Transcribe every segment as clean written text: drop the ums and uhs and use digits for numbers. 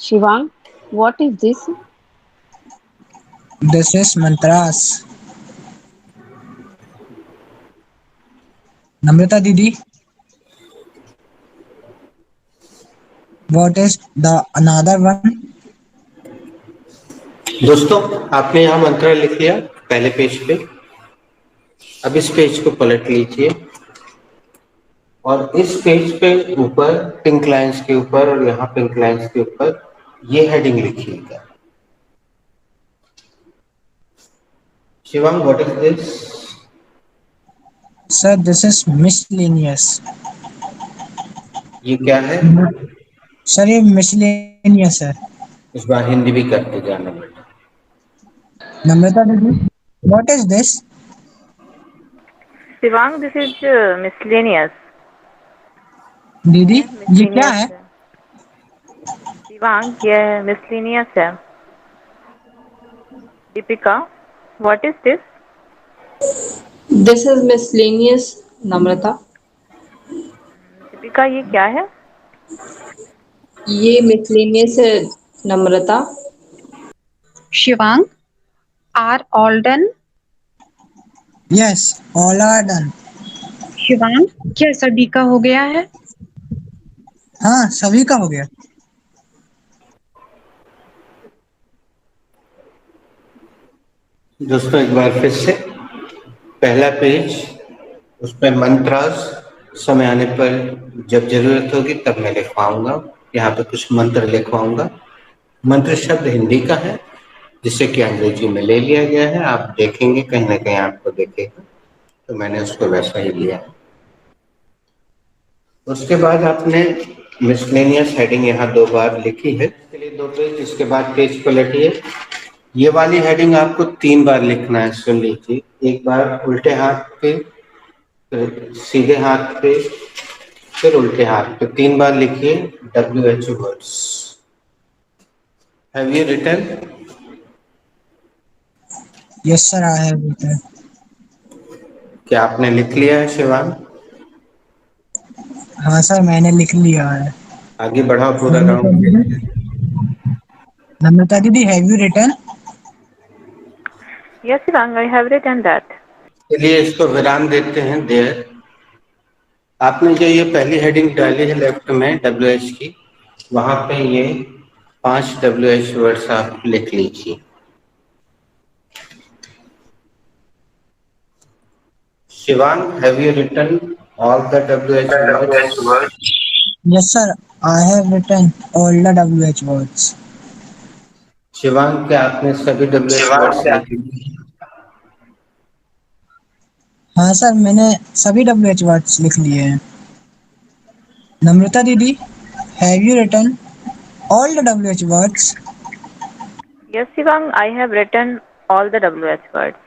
Shivang, what is this? This is Mantras. Namrata Didi, what is the another one? दोस्तों, आपने यहाँ मंत्र लिख लिया पहले पेज पे। अब इस पेज को पलट लीजिए और इस पेज पे ऊपर पिंक लाइंस के ऊपर और यहाँ पिंक लाइंस के ऊपर ये हेडिंग लिखिएगा। Shivang, what is this? Sir, this is miscellaneous. ये क्या है? Sir, ये miscellaneous है. इस बार हिंदी भी करते जाना बेटा। Namrata Didi, what is this? Shivang, this is miscellaneous. दीदी, ये क्या मिसलेनियस है? है शिवांग, ये मिसलेनियस है। Deepika, what is this? This is miscellaneous, Namrata. Deepika, ये क्या है? ये miscellaneous है, नम्रता। Shivang, are all done? Yes, all are done. Shivang, क्या सभी का हो गया है? हाँ, सभी का हो गया. दोस्तों, एक बार फिर से पहला पेज, उस पर मंत्रास समय आने पर जब जरूरत होगी तब मैं लिखवाऊंगा। यहाँ पे कुछ मंत्र लिखवाऊंगा। मंत्र शब्द हिंदी का है जिसे कि अंग्रेजी में ले लिया गया है। आप देखेंगे कहीं ना कहीं आपको दिखेगा, तो मैंने उसको वैसा ही लिया है। उसके बाद आपने मिसलेनियस हेडिंग यहाँ 2 बार लिखी है, इसके लिए 2 पेज। इसके बाद पेज पलटिए। ये वाली हेडिंग आपको 3 बार लिखना है, सुन लीजिए। एक बार उल्टे हाथ पे, फिर सीधे हाथ पे, फिर उल्टे हाथ पे 3 बार लिखिए WHO words. Have you written? Yes, sir, I have written. क्या आपने लिख लिया है शिवांग? हाँ सर, मैंने लिख लिया है. आगे बढ़ाओ, पूरा नम्रता राउंड दीदी, खेलिए। नम्रता दीदी, have you written? Yes Shivang, I have written that. चलिए इसको विराम देते हैं देयर। आपने जो ये पहली हेडिंग डाली है लेफ्ट में WH की, वहां पे ये 5 WH वर्ड्स आप लिख लीजिए। Shivang, have you written all the WH words? Yes, sir, I have written all the WH words. Shivang, क्या आपने सभी WH वर्ड्स लिख लिए? हाँ सर, मैंने सभी WH words लिख लिए हैं. नम्रता दीदी, have you written all the WH words? Yes Shivang, I have written all the WH words.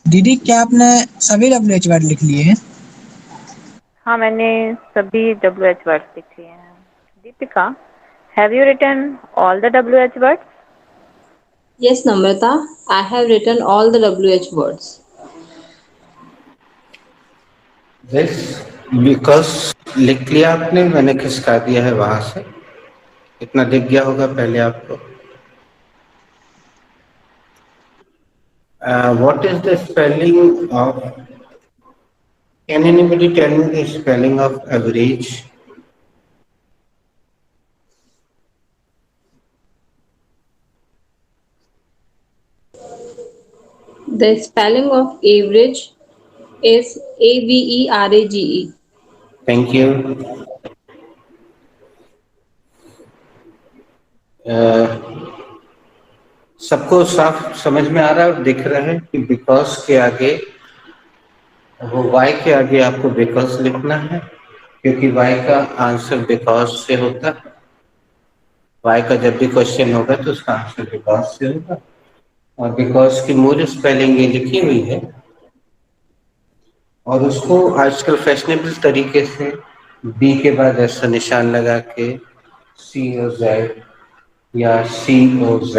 दीदी, क्या आपने सभी WH वर्ड लिख लिए हैं? हाँ, मैंने सभी WH वर्ड्स लिख लिए हैं। Deepika, have you written all the WH words? Yes, Namrata. I have written all the WH words. This because लिख लिया आपने, मैंने खिसका दिया है वहां से। इतना दिख गया होगा पहले आपको। What is the spelling of, can anybody tell me the spelling of average? The spelling of average is Average. Thank you. सबको साफ समझ में आ रहा है और दिख रहा है कि बिकॉज के आगे, वो वाई के आगे आपको बिकॉज लिखना है, क्योंकि वाई का आंसर बिकॉज से होता है। वाई का जब भी क्वेश्चन होगा तो उसका आंसर बिकॉज से होगा। और बिकॉज की मूल स्पेलिंग ये लिखी हुई है, और उसको आजकल फैशनेबल तरीके से बी के बाद ऐसा निशान लगा के COZ या COZ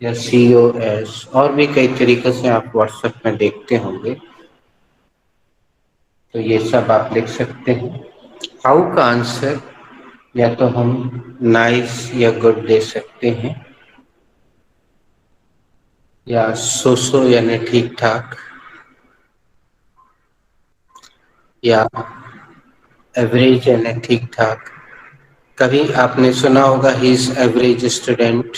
या COS, और भी कई तरीके से आप व्हाट्सएप में देखते होंगे, तो ये सब आप लिख सकते हैं। हाउ का आंसर या तो हम नाइस या गुड दे सकते हैं, या सो यानी ठीक ठाक, या एवरेज यानी ठीक ठाक। कभी आपने सुना होगा ही इज एवरेज स्टूडेंट,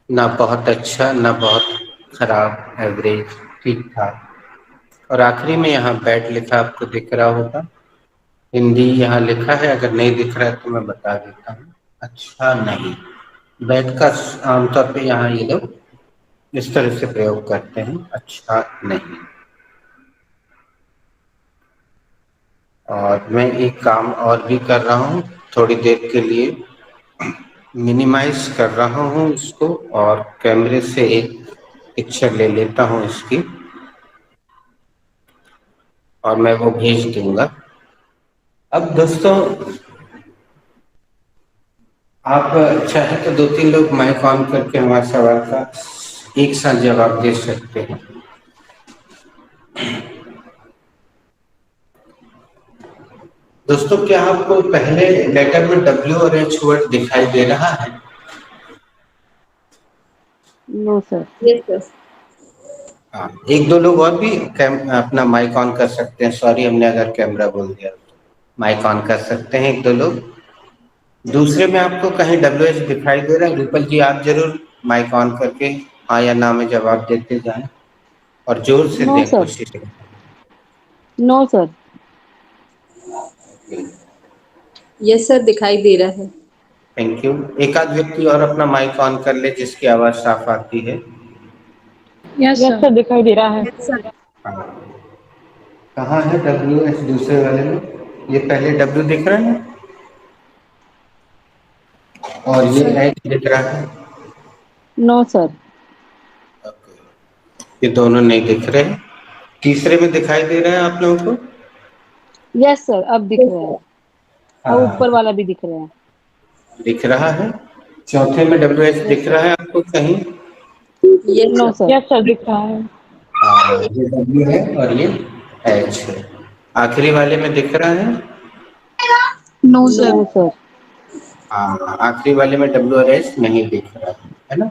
ना बहुत अच्छा ना बहुत खराब, एवरेज, ठीक ठाक। और आखिरी में यहाँ बैड लिखा आपको दिख रहा होगा, हिंदी यहाँ लिखा है, अगर नहीं दिख रहा है तो मैं बता देता हूँ, अच्छा नहीं। बैड का आमतौर पे यहाँ ये लोग इस तरह से प्रयोग करते हैं, अच्छा नहीं। और मैं एक काम और भी कर रहा हूँ, थोड़ी देर के लिए मिनिमाइज कर रहा हूँ इसको, और कैमरे से एक पिक्चर ले लेता हूँ इसकी, और मैं वो भेज दूंगा। अब दोस्तों, आप चाहे तो 2-3 लोग माइक ऑन करके हमारे सवाल का एक साथ जवाब दे सकते हैं। दोस्तों, क्या आपको पहले लेटर में डब्ल्यू और एच वर्ड दिखाई दे रहा है? No sir. Yes sir. हाँ, 1-2 लोग और भी अपना माइक ऑन कर सकते हैं। सॉरी, हमने अगर कैमरा बोल दिया तो माइक ऑन कर सकते हैं 1-2 लोग। दूसरे में आपको कहीं डब्ल्यू एच दिखाई दे रहा है? रूपल जी, आप जरूर माइक ऑन करके हाँ या ना में जवाब देते जाएं, और जोर से नो दें, सर। कोशिश करें। No sir. यस सर, दिखाई दे रहा है। Thank you. एक आध व्यक्ति और अपना माइक ऑन कर ले जिसकी आवाज साफ आती है। Yes yes sir. सर, दिखाई दे रहा है। Yes sir. हाँ, कहाँ है डब्ल्यू एच दूसरे वाले में? ये पहले डब्ल्यू दिख रहा है और ये सर। एच दिख रहा है। No sir. ये दोनों नहीं दिख रहे हैं। तीसरे में दिखाई दे रहा है आप लोगों को? यस सर, अब दिख यस रहे हैं। सर। और हाँ, ऊपर वाला भी दिख रहे हैं। दिख रहा है। चौथे में डब्ल्यू एच यस दिख सर। रहा है आपको कहीं? Yes no sir. Sir. Yes sir, दिख रहा है। हाँ, ये डब्ल्यू है और ये एच है। आखिरी वाले में दिख रहा है? No no. Sir. No sir. हाँ, आखिरी वाले में डब्ल्यू और एच नहीं दिख रहा है ना?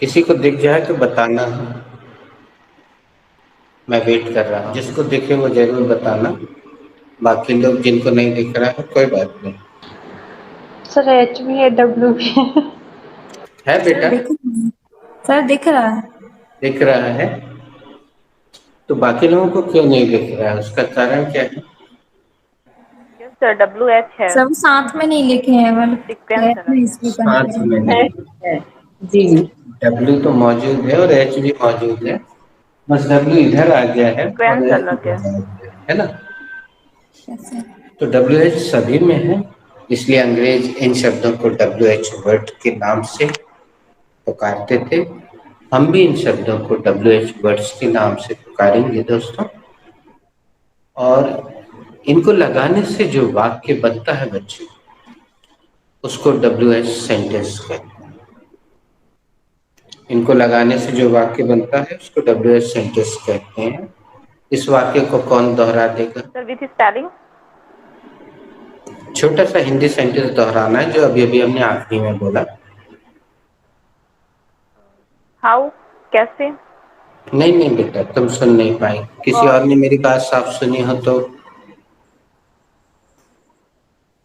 किसी को दिख जाए तो बताना, मैं वेट कर रहा हूँ। जिसको दिखे वो जरूर बताना, बाकी लोग जिनको नहीं दिख रहा है कोई बात नहीं। सर एच भी है डब्ल्यू भी है। है सर बेटा? सर दिख रहा है। दिख रहा है। तो बाकी लोगों को क्यों नहीं दिख रहा है, उसका कारण क्या है? यस सर, डब्ल्यू एच है। सब साथ में नहीं लिखे हैं, मतलब सीक्वेंस है अलग ना, है। इसलिए साथ कंफ्यूजन में हो नहीं, है। जी जी। डब्ल्यू तो मौजूद है और एच भी मौजूद है, बस डब्ल्यू इधर आ गया है और सीक्वेंस एच अलग है। इधर आ गया है ना? गया सर। तो डब्ल्यू एच सभी में है, इसलिए अंग्रेज इन शब्दों को डब्ल्यू एच वर्ड के नाम से पुकारते थे। हम भी इन शब्दों को डब्ल्यू एच वर्ड्स के नाम से पुकारेंगे दोस्तों। और इनको लगाने से जो वाक्य बनता है बच्चों, उसको डब्ल्यू एच सेंटेंस कहते हैं। इनको लगाने से जो वाक्य बनता है उसको डब्ल्यू एच सेंटेंस कहते हैं। इस वाक्य को कौन दोहरा देगा? Sir with spelling. छोटा सा हिंदी सेंटेंस दोहराना है जो अभी अभी हमने आखिरी में बोला। हाउ, कैसे। नहीं नहीं बेटा, तुम सुन नहीं पाई, किसी और ने मेरी बात साफ सुनी हो तो।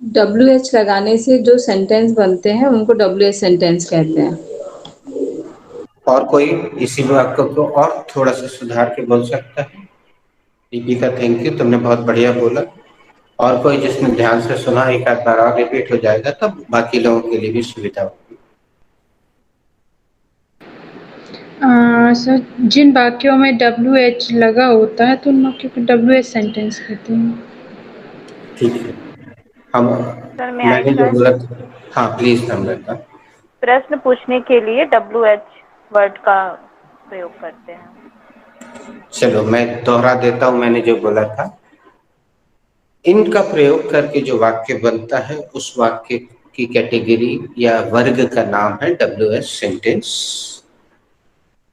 डब्ल्यू एच लगाने से जो सेंटेंस बनते हैं उनको डब्ल्यू एच सेंटेंस कहते हैं। और कोई इसी वाक्य को और थोड़ा सा सुधार के बोल सकता है? दीपिका, थैंक यू, तुमने बहुत बढ़िया बोला। और कोई जिसने ध्यान से सुना, एक आध बार और रिपीट हो जाएगा तब बाकी लोगों के लिए भी सुविधा होगी। सर जिन वाक्यों में डब्ल्यू एच लगा होता है तो उन वाक्यों को डब्ल्यू एच सेंटेंस कहते हैं। ठीक है, हम, सर मैं आई मैंने जो ट्राई। बोला था, हाँ प्लीज नम्रता। प्रश्न पूछने के लिए डब्ल्यू एच वर्ड का प्रयोग करते हैं। चलो मैं दोहरा देता हूं मैंने जो बोला था। इनका प्रयोग करके जो वाक्य बनता है उस वाक्य की कैटेगरी या वर्ग का नाम है डब्ल्यू एच सेंटेंस।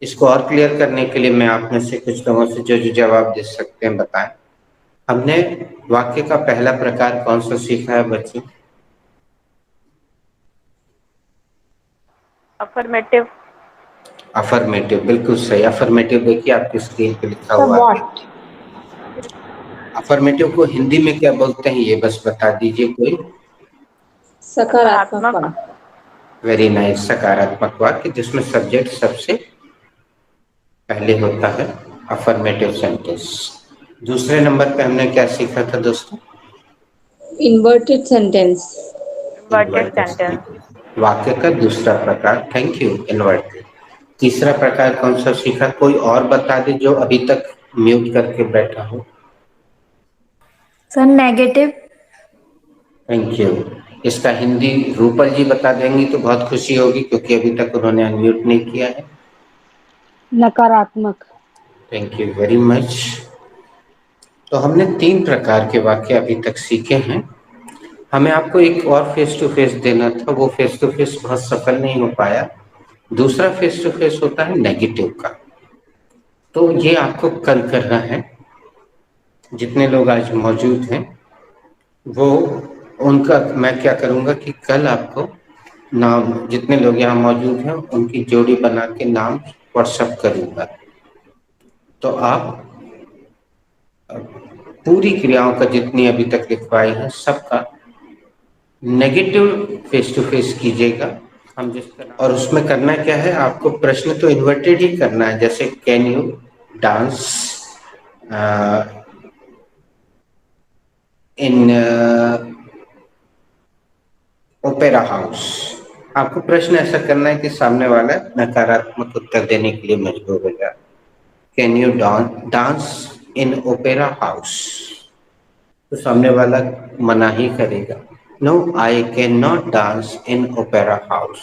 इसको और क्लियर करने के लिए मैं आप में से कुछ लोगों से जो जो जवाब दे सकते हैं बताएं। हमने वाक्य का पहला प्रकार कौन सा सीखा है बच्चों? अफर्मेटिव। अफर्मेटिव, बिल्कुल सही। अफर्मेटिव देखिए आपकी स्क्रीन पे लिखा सर हुआ है। व्हाट। अफर्मेटिव को हिंदी में क्या बोलते हैं ये बस बता दीजिए कोई। सकारात्मक सकारात्मक। वाक्य। वेरी नाइस, सकारात्मक वाक्य जिसमें सब्जेक्ट सबसे पहले होता है, अफर्मेटिव सेंटेंस। दूसरे नंबर पे हमने क्या सीखा था दोस्तों? Inverted sentence. Inverted inverted sentence. Sentence वाक्य का दूसरा प्रकार। Thank you, inverted. तीसरा प्रकार कौन सा सीखा? कोई और बता दे जो अभी तक म्यूट करके बैठा हो। Sir negative. Thank you. इसका हिंदी रूपल जी बता देंगी तो बहुत खुशी होगी क्योंकि अभी तक उन्होंने अनम्यूट नहीं किया है। नकारात्मक। Thank you very much. तो हमने 3 प्रकार के वाक्य अभी तक सीखे हैं। हमें आपको एक और फेस टू फेस देना था, वो फेस टू फेस बहुत सफल नहीं हो पाया। दूसरा फेस टू फेस होता है नेगेटिव का, तो ये आपको कल करना है। जितने लोग आज मौजूद हैं वो उनका मैं क्या करूँगा कि कल आपको नाम, जितने लोग यहाँ मौजूद हैं उनकी जोड़ी बना के नाम व्हाट्सएप करूँगा। तो आप पूरी क्रियाओं का जितनी अभी तक लिखवाई है सबका नेगेटिव फेस टू फेस कीजिएगा। हम और उसमें करना क्या है, आपको प्रश्न तो इन्वर्टेड ही करना है, जैसे can you dance in opera house. आपको प्रश्न ऐसा करना है कि सामने वाला नकारात्मक उत्तर देने के लिए मजबूर हो जाए। Can you dance in opera house? तो सामने वाला मना ही करेगा। No I can not dance in opera house.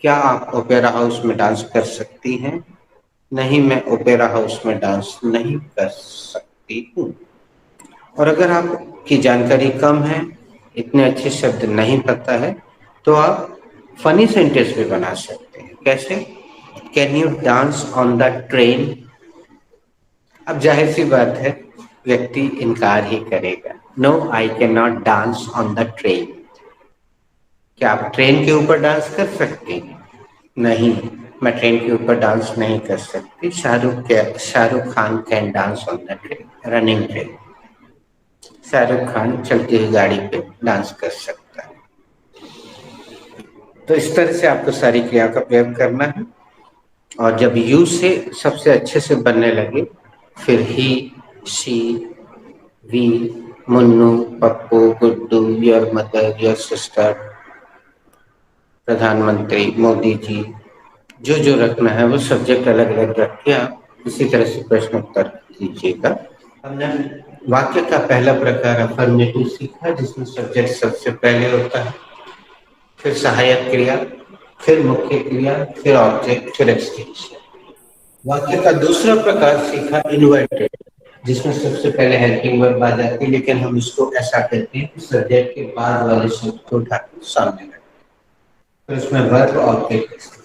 क्या आप ओपेरा हाउस में डांस कर सकती हैं? नहीं, मैं ओपेरा हाउस में डांस नहीं कर सकती हूँ। और अगर आपकी जानकारी कम है, इतने अच्छे शब्द नहीं पता है, तो आप फनी सेंटेंस भी बना सकते हैं। कैसे? Can you dance on the train? अब जाहिर सी बात है व्यक्ति इनकार ही करेगा। No I can not dance on the train. क्या आप ट्रेन के ऊपर डांस कर सकते हैं? नहीं, मैं ट्रेन के ऊपर डांस नहीं कर सकती। Shahrukh Khan can dance on the train, running train. Shahrukh Khan चलती हुई गाड़ी पे डांस कर सकता है। तो इस तरह से आपको सारी क्रिया का प्रयोग करना है। और जब यू से सबसे अच्छे से बनने लगे, फिर he, she, we, Munnu, Pappu, Guddu, your mother, your sister, प्रधानमंत्री, मोदी जी, जो जो रखना है वो सब्जेक्ट अलग अलग रख के आप इसी तरह से प्रश्न उत्तर दीजिएगा। हमने वाक्य का पहला प्रकार अफर्मेटिव सीखा जिसमें सब्जेक्ट सबसे पहले होता है, फिर सहायक क्रिया, फिर मुख्य क्रिया, फिर ऑब्जेक्ट, फिर एक्सटेंशन। वाक्य का दूसरा प्रकार सीखा इन्वर्टेड, जिसमें सबसे पहले हेल्पिंग वर्ब आ जाती है, लेकिन हम इसको ऐसा करते हैं कि सब्जेक्ट के बाद वाले शब्द को उठा के सामने रखते हैं, फिर उसमें वर्ब ऑब्जेक्ट।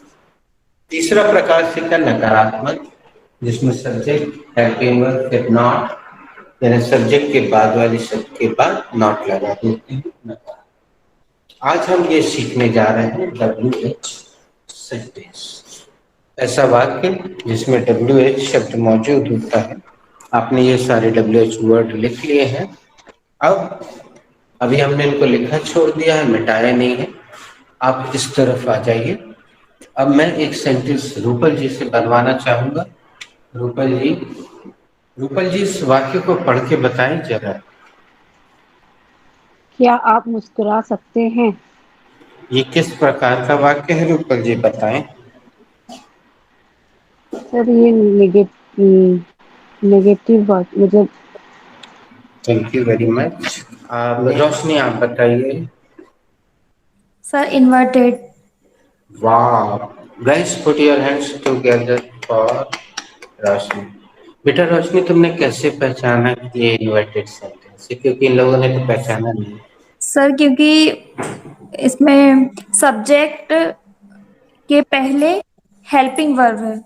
तीसरा प्रकार सीखा नकारात्मक, जिसमें सब्जेक्ट हेल्पिंग वर्ब फिर नॉट, यानी सब्जेक्ट के बाद वाले शब्द के बाद नॉट लगा देते हैं, नकारात्मक। आज हम ये सीखने जा रहे हैं WH सेंटेंस, ऐसा वाक्य जिसमें WH शब्द मौजूद होता है। आपने ये सारे WH वर्ड लिख लिए हैं। अब अभी हमने इनको लिखा छोड़ दिया है, मिटाया नहीं है। आप इस तरफ आ जाइए। अब मैं एक सेंटेंस रूपल जी से बनवाना चाहूंगा। रूपल जी इस वाक्य को पढ़ के बताएं जरा। क्या आप मुस्कुरा सकते हैं? ये किस प्रकार का वाक्य है रूपल जी बताएं। सर ये नेगेटिव बात मतलब। Thank you very much. Roshni आप बताइए। Sir inverted. वाह, guys put your hands together for Roshni. बेटा रोशनी, तुमने कैसे पहचाना कि ये इन्वर्टेड सेंटेंस है? क्योंकि इन लोगों ने तो पहचाना नहीं। सर क्योंकि इसमें सब्जेक्ट के पहले हेल्पिंग वर्ब है।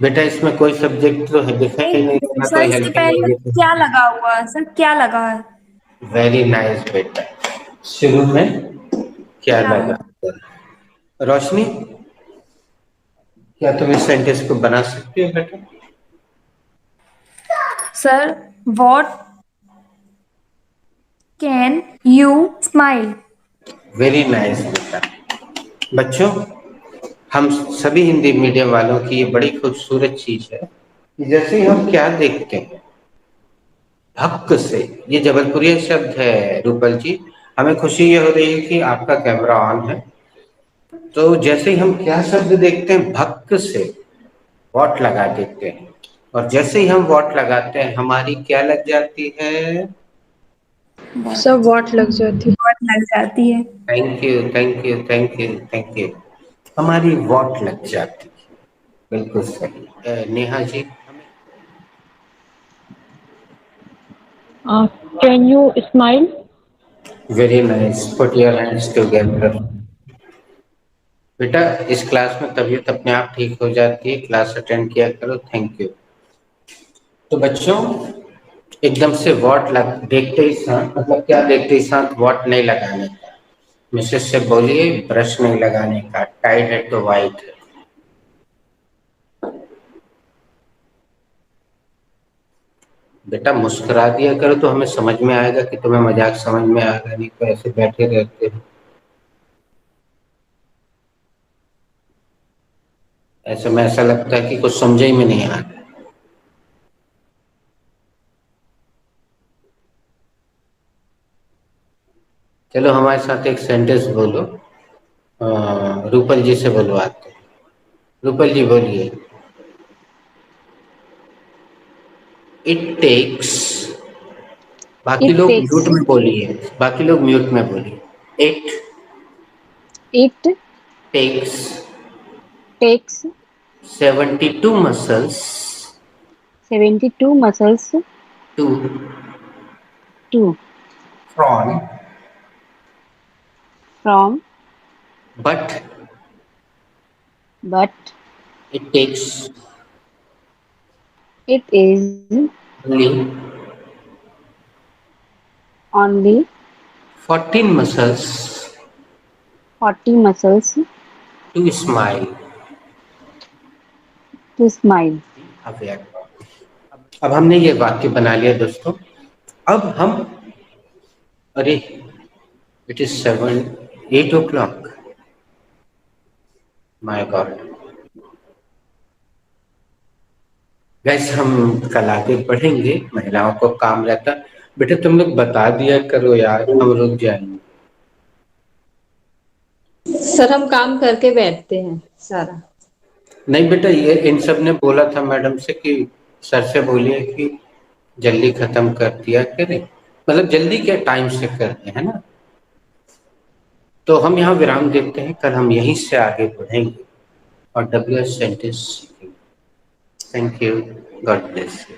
बेटा इसमें कोई सब्जेक्ट तो है दिखा ही नहीं, ना सर कोई इसके हेल्पिंग पहले नेगेटिव। क्या लगा हुआ है सर, क्या लगा है? वेरी नाइस बेटा, शुरू में क्या क्या है? लगा? रोशनी, क्या तुम इस सेंटेंस को बना सकती हो बेटा? Sir what can you smile? Very nice बेटा। बच्चों, हम सभी हिंदी मीडियम वालों की ये बड़ी खूबसूरत चीज है कि जैसे ही हम क्या देखते हैं हक से, ये जबलपुरी शब्द है रूपल जी, हमें खुशी ये हो रही है कि आपका कैमरा ऑन है। तो जैसे ही हम क्या शब्द देखते हैं भक्त से वॉट लगा देते हैं, और जैसे ही हम वॉट लगाते हैं हमारी क्या लग जाती है? सर वॉट लग जाती है। व्हाट लग जाती है। Thank you thank you thank you thank you, हमारी वॉट लग जाती है, बिल्कुल सही। Neha ji, Can you smile? Very nice, put your hands together. बेटा इस क्लास में तबीयत अपने आप ठीक हो जाती है, क्लास अटेंड किया करो। Thank you. तो बच्चों, एकदम से वॉट लग देखते ही साथ, मतलब क्या देखते ही साथ वॉट नहीं लगाने का। मिसेस से बोलिए ब्रश नहीं लगाने का, टाई है तो वाइट है। बेटा मुस्कुरा दिया करो तो हमें समझ में आएगा कि तुम्हें मजाक समझ में आएगा, नहीं तो ऐसे बैठे रहते हो। ऐसे में ऐसा लगता है कि कुछ समझ ही में नहीं आ रहा। चलो हमारे साथ एक सेंटेंस बोलो, रूपल जी से बुलवाते हैं। रूपल जी बोलिए, इट टेक्स, बाकी It लोग takes म्यूट में बोलिए, बाकी लोग म्यूट में बोलिए। It it takes takes 72 muscles 72 muscles to to from, from, but but it takes it is only only 14 muscles 40 muscles to smile. to smile. Aware. अब हमने ये वाक्य बना लिया दोस्तों। अब हम, अरे it is 8 o'clock, my God. Gas हम कल आगे बढ़ेंगे, महिलाओं को काम रहता। बेटा तुम लोग बता दिया करो यार, हम रुक जाएंगे। सर हम काम करके बैठते हैं सारा। नहीं बेटा, ये इन सब ने बोला था मैडम से कि सर से बोलिए कि जल्दी खत्म कर दिया करें, मतलब जल्दी क्या, टाइम से करते हैं ना। तो हम यहाँ विराम देते हैं, कल हम यहीं से आगे बढ़ेंगे और WH सेंटेंस सीखेंगे। Thank you, God bless you.